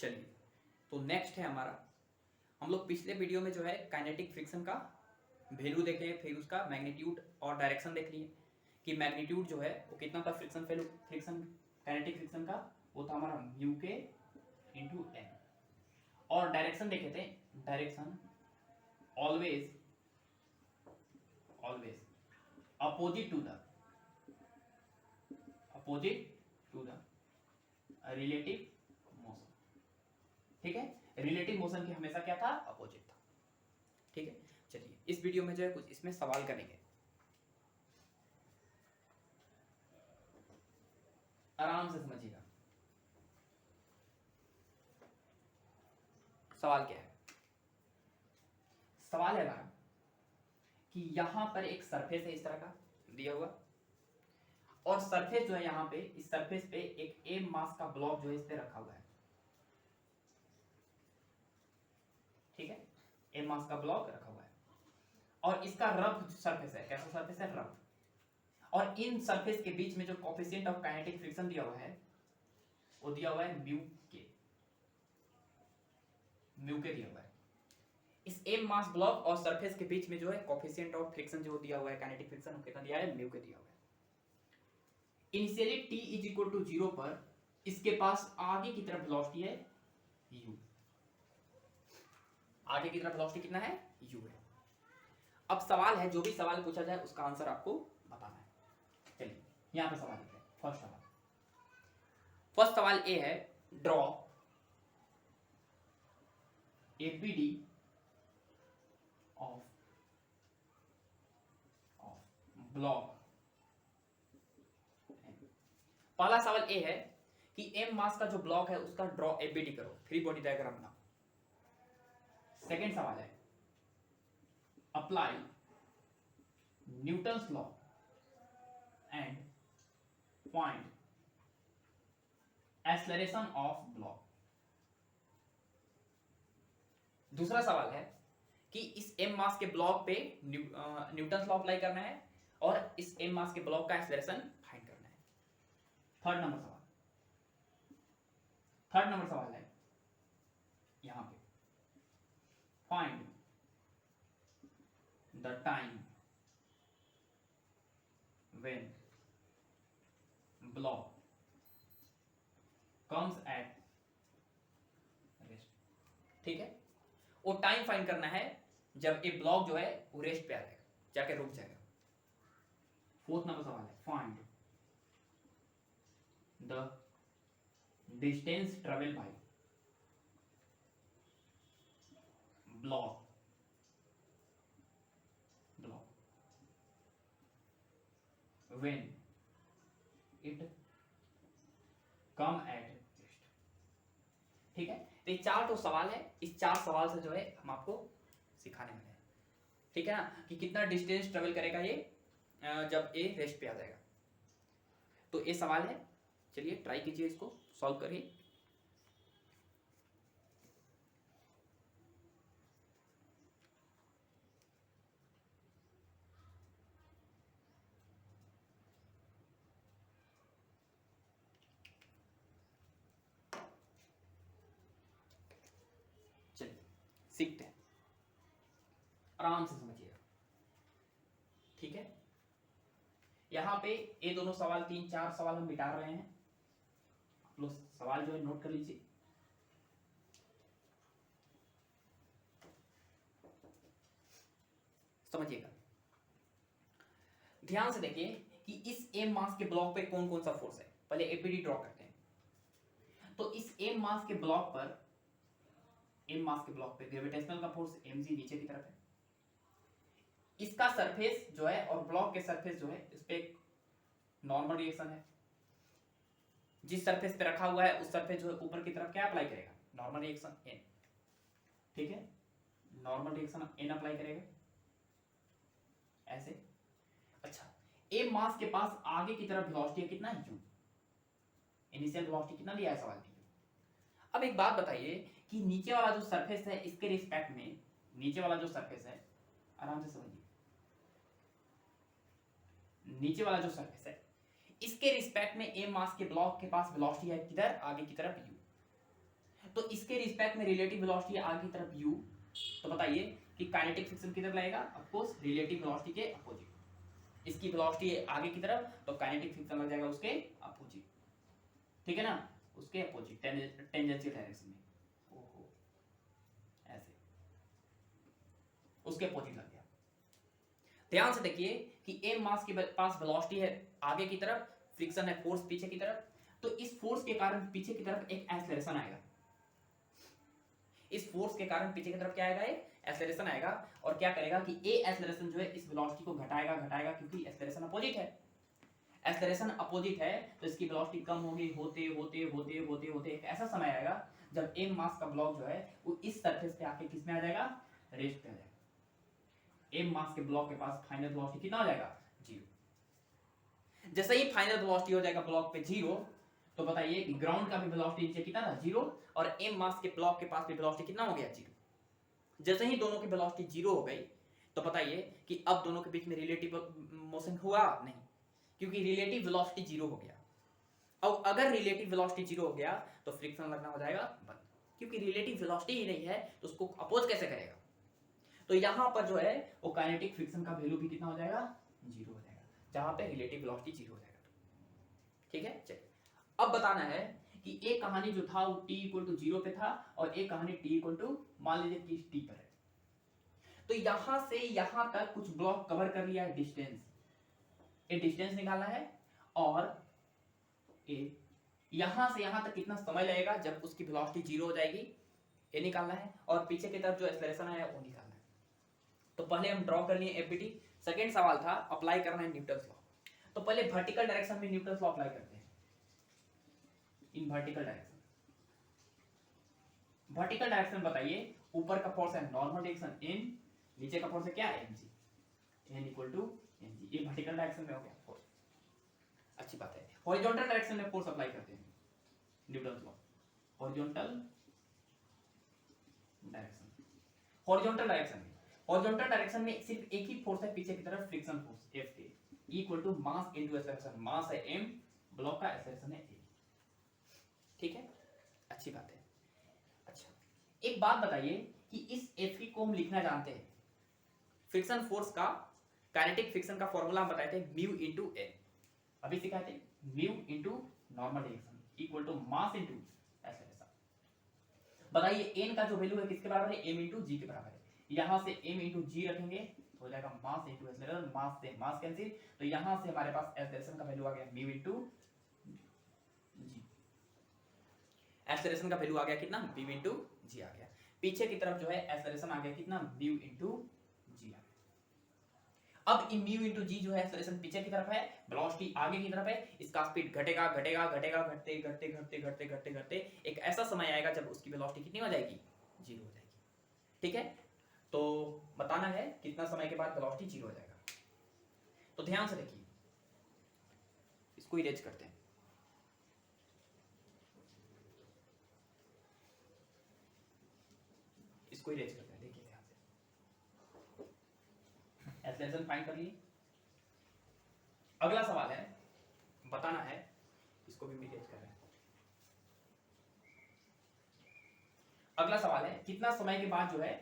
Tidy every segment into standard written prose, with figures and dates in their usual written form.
चलिए, तो नेक्स्ट है हमारा, हम लोग पिछले वीडियो में जो है काइनेटिक फ्रिक्शन का वैल्यू देखे, फिर उसका मैग्नीट्यूड और डायरेक्शन देख लिए कि मैग्नीट्यूड जो है वो कितना था फ्रिक्शन काइनेटिक फ्रिक्शन का, वो था हमारा म्यू के इंटू एन। और डायरेक्शन देखे थे, direction always opposite to the relative motion. ठीक है, रिलेटिव मोशन की हमेशा क्या था, अपोजिट था। ठीक है, चलिए इस वीडियो में जो है कुछ इसमें सवाल करेंगे, आराम से समझिएगा। सवाल क्या है, सवाल है हमारा कि यहां पर एक सरफेस है इस तरह का दिया हुआ, और सरफेस जो है यहाँ पे, इस सरफेस पे एक एम मास का ब्लॉक जो है इस पे रखा हुआ है। ठीक है, एम मास का ब्लॉक रखा हुआ है, और इसका रफ सरफेस है, कैसा सरफेस है, रफ। और इन सरफेस के बीच में जो कोफिशिएंट ऑफ काइनेटिक फ्रिक्शन दिया हुआ है, वो दिया हुआ है म्यू के दिया हुआ है। इस एम मास ब्लॉक और सरफेस के बीच में जो है कोफिशिएंट ऑफ फ्रिक्शन जो दिया हुआ है, काइनेटिक फ्रिक्शन कितना दिया है, म्यू के दिया हुआ है। Initially t is equal to 0 पर इसके पास आगे की तरफ वेलोसिटी है u, आगे की तरफ वेलोसिटी कितना है, u है। अब सवाल है, जो भी सवाल पूछा जाए उसका आंसर आपको बताना है। चलिए यहां पर सवाल लिखते हैं। फर्स्ट सवाल ए है, ड्रॉ एपीडी ऑफ ब्लॉक। पहला सवाल ए है कि एम मास का जो ब्लॉक है उसका ड्रॉ एपीडी करो, फ्री बॉडी डायग्राम बनाओ। सेकेंड सवाल है, apply Newton's law and find acceleration of block. दूसरा सवाल है कि इस एम मास के ब्लॉक पे न्यूटन्स लॉ अप्लाई करना है और इस एम मास के ब्लॉक का एक्सेलरेशन फाइंड करना है। थर्ड नंबर सवाल है यहां पे, find the time when block comes at rest. ठीक है, वो टाइम फाइंड करना है जब ये ब्लॉक जो है वो रेस्ट पे आ जाएगा, जाके रुक जाएगा। फोर्थ नंबर सवाल है, find the distance travel by block when it come at rest. ठीक है, तो ये चार तो सवाल है, इस चार सवाल से जो है हम आपको सिखाने वाले हैं। ठीक है ना, कि कितना डिस्टेंस ट्रेवल करेगा ये जब ये रेस्ट पे आ जाएगा। तो ये सवाल है, चलिए ट्राई कीजिए, इसको सॉल्व करिए। चलिए सीखते हैं, आराम से समझिएगा। ठीक है, यहां पे ये दोनों सवाल, 3-4 सवाल हम मिटा रहे हैं, आप लोग सवाल जो है नोट कर लीजिए। समझिएगा, ध्यान से देखिए कि इस एम मास के ब्लॉक पे कौन कौन सा फोर्स है। पहले एपीडी ड्रॉ करते हैं। तो इस एम मास के ब्लॉक पे ग्रेविटेशनल का फोर्स mg नीचे की तरफ है। इसका सरफेस जो है और ब्लॉक के सरफेस जो है, इस पे एक नॉर्मल रिएक्शन है। जिस सरफेस पे रखा हुआ है उस सरफेस जो है ऊपर की तरफ क्या अप्लाई करेगा, नॉर्मल रिएक्शन n। ठीक है, नॉर्मल रिएक्शन n अप्लाई करेगा ऐसे। अच्छा, एम मास के पास आगे की तरफ वेलोसिटी कितना है, u। इनिशियल वेलोसिटी कितना दिया है सवाल में। अब एक बात बताइए कि नीचे वाला जो सरफेस है, इसके रिस्पेक्ट में नीचे वाला जो सरफेस है, आराम से समझिए, नीचे वाला जो सरफेस है इसके रिस्पेक्ट में एम मास के ब्लॉक के पास वेलोसिटी है किधर, आगे की तरफ u। तो इसके रिस्पेक्ट में रिलेटिव वेलोसिटी आगे की तरफ u, तो बताइए कि काइनेटिक फ्रिक्शन किधर लगेगा, ऑफ कोर्स रिलेटिव वेलोसिटी के अपोजिट। इसकी वेलोसिटी आगे की तरफ, तो काइनेटिक फ्रिक्शन लग जाएगा उसके अपोजिट, ठीक है ना, उसके अपोजिट टेंजेंशियल डायरेक्शन में, ओहो ऐसे उसके अपोजिट लग गया। ध्यान से देखिए कि m मास के पास वेलोसिटी है आगे की तरफ, फ्रिक्शन है फोर्स पीछे की तरफ, तो इस फोर्स के कारण पीछे की तरफ एक एक्सेलरेशन आएगा। इस फोर्स के कारण पीछे की तरफ क्या आएगा, एक एक्सेलरेशन आएगा, और क्या करेगा कि ए एक्सेलरेशन जो है इस वेलोसिटी को घटाएगा क्योंकि एक्सेलरेशन अपोजिट है। एक्सेलरेशन अपोजिट है तो इसकी वेलोसिटी कम होगी, होते होते होते होते होते एक ऐसा समय आएगा जब m मास का ब्लॉक जो है वो इस सरफेस पे आके किस में आ जाएगा, रेस्ट पे आ जाएगा। m मास के ब्लॉक के पास फाइनल वेलोसिटी कितना हो जाएगा, 0। जैसे ही फाइनल वेलोसिटी हो जाएगा ब्लॉक पे 0, तो बताइए कि ग्राउंड का भी वेलोसिटी नीचे कितना था, 0, और m मास के ब्लॉक के पास भी वेलोसिटी कितना हो गया, 0। जैसे ही दोनों की वेलोसिटी 0 हो गई, तो बताइए कि अब दोनों के बीच में रिलेटिव मोशन हुआ नहीं, क्योंकि रिलेटिव वेलोसिटी 0 हो गया। अब अगर रिलेटिव वेलोसिटी 0 हो गया तो फ्रिक्शन लगना हो जाएगा बंद, क्योंकि रिलेटिव वेलोसिटी ही नहीं है तो उसको अपोज कैसे करेगा। तो यहां पर जो है वो काइनेटिक फ्रिक्शन का वैल्यू भी कितना हो जाएगा, 0 हो जाएगा, जहां पे रिलेटिव वेलोसिटी 0 हो जाएगा। ठीक है, चलिए अब बताना है कि एक कहानी जो था वो t = 0 पे था, और एक कहानी t = मान लीजिए कि t पर है। तो यहां से यहां तक कुछ ब्लॉक कवर कर लिया है, डिस्टेंस, ये डिस्टेंस निकालना है, और यहां से यहां तक कितना समय लगेगा जब उसकी वेलोसिटी 0 हो जाएगी, ये निकालना है, और पीछे की तरफ जो एक्सेलरेशन है वो निकालना है। तो पहले हम ड्रॉ कर लिए एफबीटी। सेकंड सवाल था अप्लाई करना है न्यूटन्स लॉ। तो पहले वर्टिकल डायरेक्शन में न्यूटन्स लॉ अप्लाई करते हैं। In vertical direction, vertical direction बताइए, ऊपर का फोर्स है नॉर्मल डायरेक्शन n, नीचे का फोर्स है क्या, mg, n = mg, ये वर्टिकल डायरेक्शन में हो गया फोर्स, अच्छी बात है। हॉरिजॉन्टल डायरेक्शन में फोर्स अप्लाई करते हैं Newton's law. Horizontal direction, horizontal direction में सिर्फ एक ही फोर्स है पीछे की तरफ, फ्रिक्शन फोर्स F के, equal to mass into acceleration, mass है m, ब्लॉक का एक्सेलरेशन है a। ठीक है, अच्छी बात है। अच्छा, एक बात बताइए कि इस F को हम लिखना जानते हैं, फ्रिक्शन फोर्स का काइनेटिक फ्रिक्शन का फॉर्मूला हम बताए थे म्यू इनटू n, अभी सिखाए थे, mu into normal direction equal to mass into acceleration. बताइए n का जो वैल्यू है किसके बराबर है, m इनटू g के बराबर है। यहां से m इनटू g रखेंगे तो हो जाएगा मास इनटू एक्सेलरेशन, मास से मास कैंसिल, तो यहां से हमारे पास एक्सेलरेशन का वैल्यू आ गया म्यू इनटू g, एक्सेलरेशन का वैल्यू आ गया कितना, म्यू इनटू g आ गया। पीछे की तरफ जो है एक्सेलरेशन आ गया कितना, म्यू इनटू g आ गया। अब इन म्यू इनटू जी जो है एक्सेलरेशन पीछे की तरफ है, वेलोसिटी आगे की तरफ है, इसका स्पीड घटेगा घटेगा घटेगा, घटते घटते घटते घटते घटते घटते एक ऐसा समय आएगा जब उसकी वेलोसिटी कितनी हो जाएगी, 0 हो जाएगी। ठीक है, तो बताना है कितना समय के बाद वेलोसिटी 0 हो जाएगा। तो ध्यान से देखिए, इसको इरेज करते हैं। इसको इरेज करते हैं, देखिए ध्यान से, एक्सेलरेशन फाइंड कर लिए। अगला सवाल है, बताना है, इसको भी इरेज कर रहे हैं। अगला सवाल है कितना समय के बाद जो है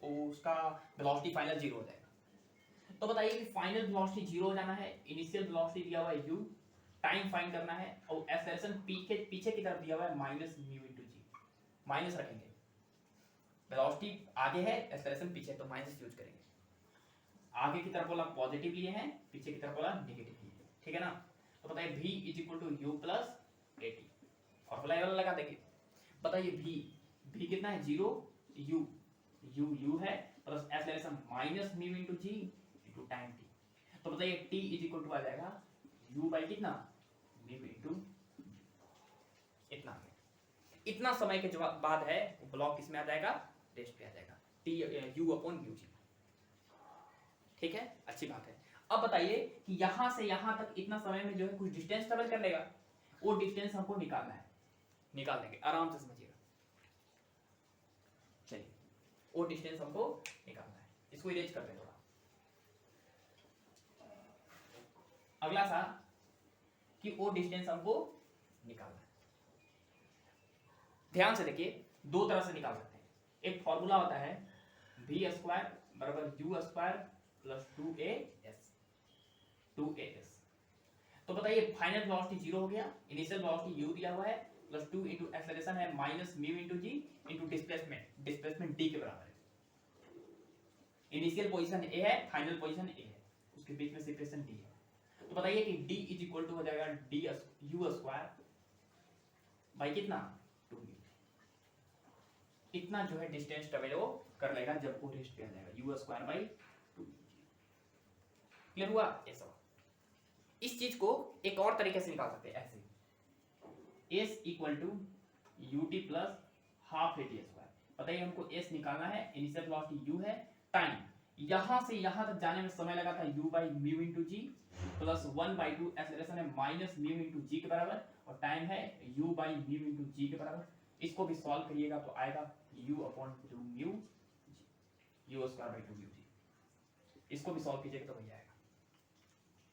उसका वेलोसिटी फाइनल 0 हो जाएगा। तो बताइए कि फाइनल वेलोसिटी 0 हो जाना है, इनिशियल वेलोसिटी दिया हुआ है u, टाइम फाइंड करना है, और एक्सेलरेशन पीछे की तरफ दिया हुआ है माइनस म्यू इनटू जी, माइनस रखेंगे, वेलोसिटी आगे है एक्सेलरेशन पीछे, तो माइनस यूज करेंगे। आगे की तरफ वाला पॉजिटिव लिए हैं, पीछे की तरफ वाला नेगेटिव लिए हैं, ठीक है ना। तो बताइए v = u + at, फॉर्मूला ये वाला लगा देंगे। बताइए v कितना है, 0, u है, plus acceleration minus mu into g into time t। तो बताइए t = आ जाएगा u बाय कितना, म्यू इनटू, इतना समय के बाद है ब्लॉक किसमें आ जाएगा, रेस्ट पे आ जाएगा, t u/μg। ठीक है, अच्छी बात है। अब बताइए कि यहां से यहां तक इतना समय में जो है कुछ डिस्टेंस ट्रेवल कर लेगा, वो डिस्टेंस हमको निकालना है, निकाल देंगे, आराम से समझिएगा। चलिए, वो डिस्टेंस हमको निकालना है, इसको इरेज कर दें थोड़ा। अगला था कि वो डिस्टेंस हमको निकालना है। ध्यान से देखिए, दो तरह से निकाल सकते हैं। एक फॉर्मूला होता है v स्क्वायर बराबर u स्क्वायर प्लस 2as। तो बताइए फाइनल वेलोसिटी 0 हो गया, इनिशियल वेलोसिटी u दिया हुआ है, प्लस 2 इंटू एक्सेलरेशन है माइनस म्यू इंटू जी इंटू डिस्प्लेसमेंट d के बराबर है। इनिशियल पोजीशन a है, फाइनल पोजीशन a है, उसके बीच में सेपरेशन d है। तो बताइए कि d इज इक्वल टू हो जाएगा d u स्क्वायर बाई कितना 2 इतना जो है डिस्टेंस ट्रेवल वो कर लेगा जब वो रेस्ट पे आ जाएगा, u स्क्वायर बाई 2। क्लियर हुआ? ऐसा इस चीज को एक और तरीके से निकाल सकते हैं, ऐसे s equal to u t plus half a t square. बताइए हमको s निकालना है, इनिशियल वेलोसिटी u है, टाइम यहां से यहां तक जाने में समय लगा था u by mu into g plus 1/2 acceleration है माइनस म्यू इंटू जी के बराबर, और टाइम है u by mu into g के बराबर। इसको भी सॉल्व करिएगा तो आएगा u upon 2 mu g, u square by 2 mu g. इसको भी सॉल्व कीजिएगा तो वही आएगा।